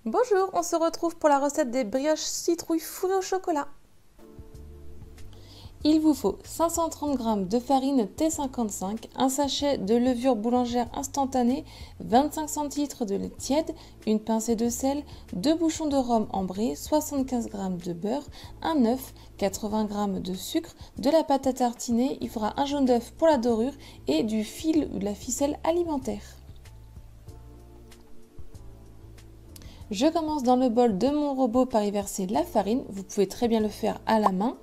Bonjour, on se retrouve pour la recette des brioches citrouilles fourrées au chocolat. Il vous faut 530 g de farine T55, un sachet de levure boulangère instantanée, 25 cl de lait tiède, une pincée de sel, 2 bouchons de rhum ambré, 75 g de beurre, un œuf, 80 g de sucre, de la pâte à tartiner, il faudra un jaune d'œuf pour la dorure et du fil ou de la ficelle alimentaire. Je commence dans le bol de mon robot par y verser la farine, vous pouvez très bien le faire à la main.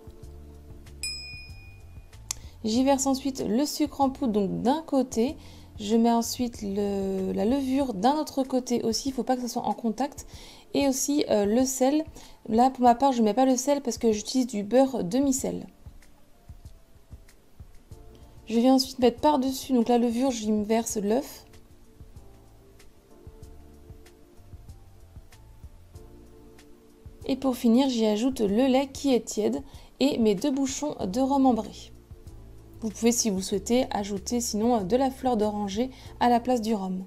J'y verse ensuite le sucre en poudre donc d'un côté, je mets ensuite la levure d'un autre côté aussi, il ne faut pas que ça soit en contact, et aussi le sel. Là pour ma part je ne mets pas le sel parce que j'utilise du beurre demi-sel. Je viens ensuite mettre par-dessus donc la levure, j'y verse l'œuf. Et pour finir, j'y ajoute le lait qui est tiède et mes 2 bouchons de rhum ambré. Vous pouvez, si vous souhaitez, ajouter sinon de la fleur d'oranger à la place du rhum.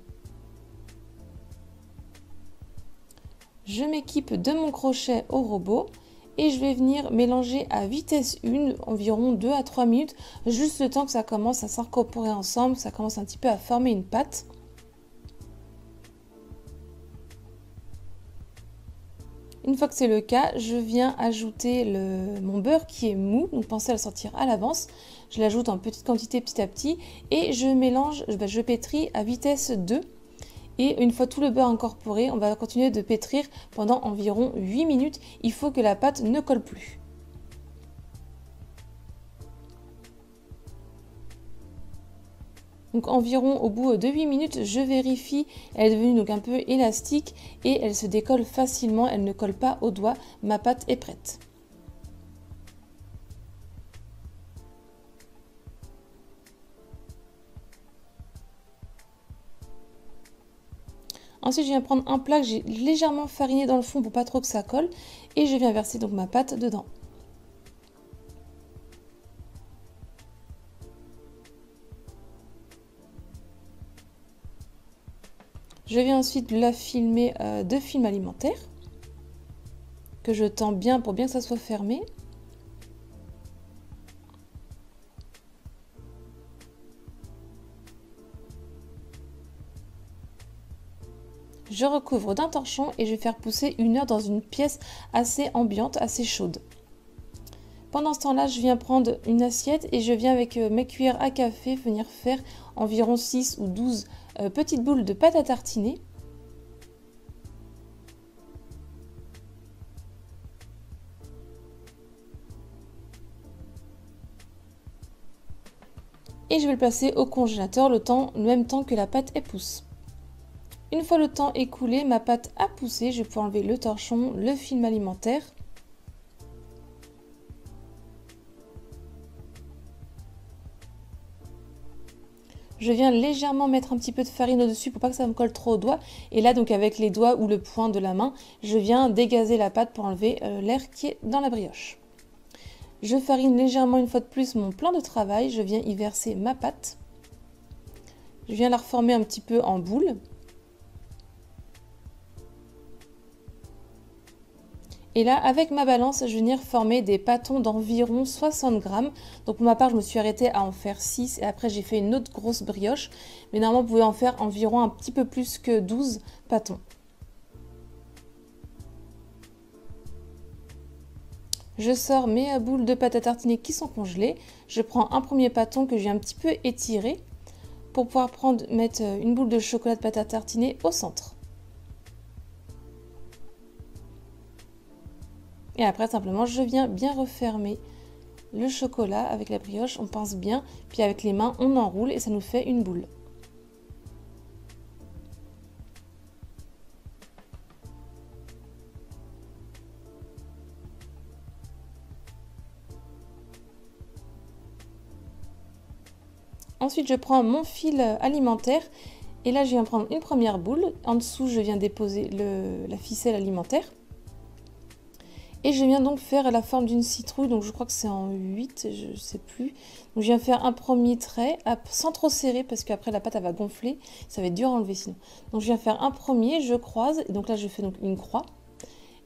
Je m'équipe de mon crochet au robot et je vais venir mélanger à vitesse 1, environ 2 à 3 minutes, juste le temps que ça commence à s'incorporer ensemble, ça commence un petit peu à former une pâte. Une fois que c'est le cas, je viens ajouter mon beurre qui est mou, donc pensez à le sortir à l'avance. Je l'ajoute en petite quantité petit à petit et je mélange, je pétris à vitesse 2. Et une fois tout le beurre incorporé, on va continuer de pétrir pendant environ 8 minutes. Il faut que la pâte ne colle plus. Donc environ au bout de 8 minutes, je vérifie, elle est devenue donc un peu élastique et elle se décolle facilement, elle ne colle pas aux doigts, ma pâte est prête. Ensuite, je viens prendre un plat que j'ai légèrement fariné dans le fond pour pas trop que ça colle et je viens verser donc ma pâte dedans. Je viens ensuite la filmer de film alimentaire, que je tends bien pour bien que ça soit fermé. Je recouvre d'un torchon et je vais faire pousser 1 heure dans une pièce assez ambiante, assez chaude. Pendant ce temps-là, je viens prendre une assiette et je viens avec mes cuillères à café venir faire environ 6 ou 12 petites boules de pâte à tartiner. Et je vais le placer au congélateur le même temps que la pâte épousse. Une fois le temps écoulé, ma pâte a poussé, je vais pouvoir enlever le torchon, le film alimentaire. Je viens légèrement mettre un petit peu de farine au-dessus pour pas que ça me colle trop aux doigts. Et là, donc avec les doigts ou le poing de la main, je viens dégazer la pâte pour enlever l'air qui est dans la brioche. Je farine légèrement une fois de plus mon plan de travail. Je viens y verser ma pâte. Je viens la reformer un petit peu en boule. Et là, avec ma balance, je vais venir former des pâtons d'environ 60 g. Donc pour ma part, je me suis arrêtée à en faire 6 et après j'ai fait une autre grosse brioche. Mais normalement, vous pouvez en faire environ un petit peu plus que 12 pâtons. Je sors mes boules de pâte à tartiner qui sont congelées. Je prends un premier pâton que j'ai un petit peu étiré pour pouvoir mettre une boule de chocolat de pâte à tartiner au centre. Et après, simplement, je viens bien refermer le chocolat avec la brioche. On pince bien, puis avec les mains, on enroule et ça nous fait une boule. Ensuite, je prends mon fil alimentaire et là, je viens prendre une première boule. En dessous, je viens déposer la ficelle alimentaire. Et je viens donc faire la forme d'une citrouille, donc je crois que c'est en 8, je ne sais plus. Donc je viens faire un premier trait, sans trop serrer, parce qu'après la pâte elle va gonfler, ça va être dur à enlever sinon. Donc je viens faire un premier, je croise, et donc là je fais donc une croix.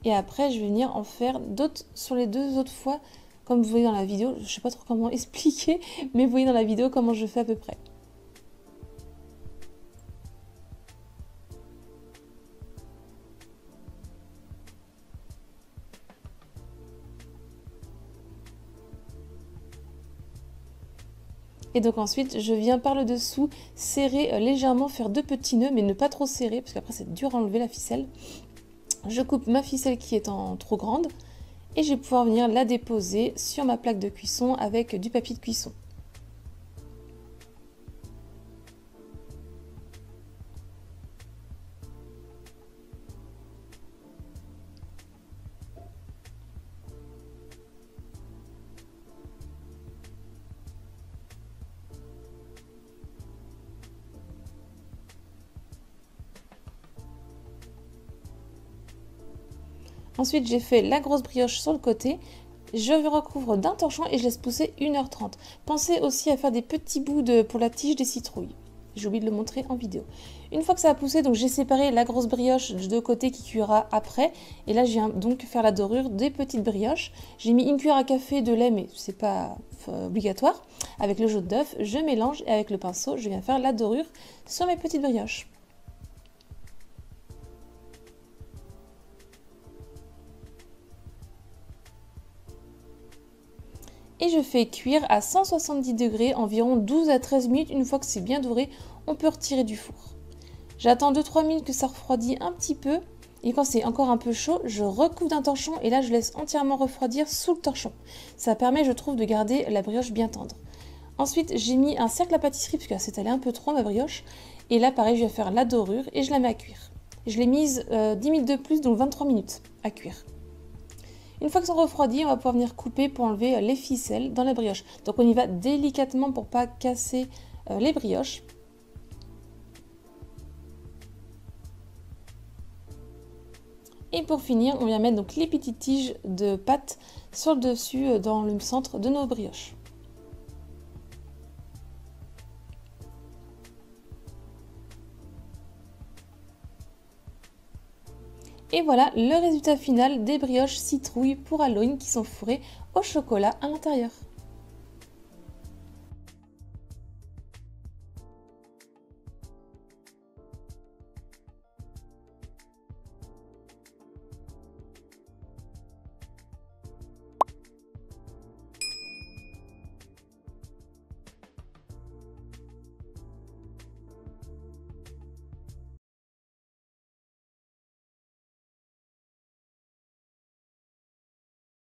Et après je vais venir en faire d'autres sur les deux autres fois, comme vous voyez dans la vidéo. Je ne sais pas trop comment expliquer, mais vous voyez dans la vidéo comment je fais à peu près. Et donc ensuite, je viens par le dessous serrer légèrement, faire deux petits nœuds, mais ne pas trop serrer, parce qu'après c'est dur à enlever la ficelle. Je coupe ma ficelle qui est en trop grande, et je vais pouvoir venir la déposer sur ma plaque de cuisson avec du papier de cuisson. Ensuite, j'ai fait la grosse brioche sur le côté. Je recouvre d'un torchon et je laisse pousser 1h30. Pensez aussi à faire des petits bouts pour la tige des citrouilles. J'ai oublié de le montrer en vidéo. Une fois que ça a poussé, donc j'ai séparé la grosse brioche de deux côtés qui cuira après. Et là, je viens donc faire la dorure des petites brioches. J'ai mis une cuillère à café de lait, mais c'est pas obligatoire. Avec le jaune d'œuf, je mélange et avec le pinceau, je viens faire la dorure sur mes petites brioches. Et je fais cuire à 170 degrés environ 12 à 13 minutes. Une fois que c'est bien doré, on peut retirer du four. J'attends 2-3 minutes que ça refroidit un petit peu. Et quand c'est encore un peu chaud, je recouvre d'un torchon et là je laisse entièrement refroidir sous le torchon. Ça permet, je trouve, de garder la brioche bien tendre. Ensuite, j'ai mis un cercle à pâtisserie parce que c'est allé un peu trop ma brioche. Et là, pareil, je vais faire la dorure et je la mets à cuire. Je l'ai mise 10 minutes de plus, donc 23 minutes à cuire. Une fois que sont refroidis, on va pouvoir venir couper pour enlever les ficelles dans la brioche. Donc on y va délicatement pour ne pas casser les brioches. Et pour finir, on vient mettre donc les petites tiges de pâte sur le dessus dans le centre de nos brioches. Et voilà le résultat final des brioches citrouilles pour Halloween qui sont fourrées au chocolat à l'intérieur.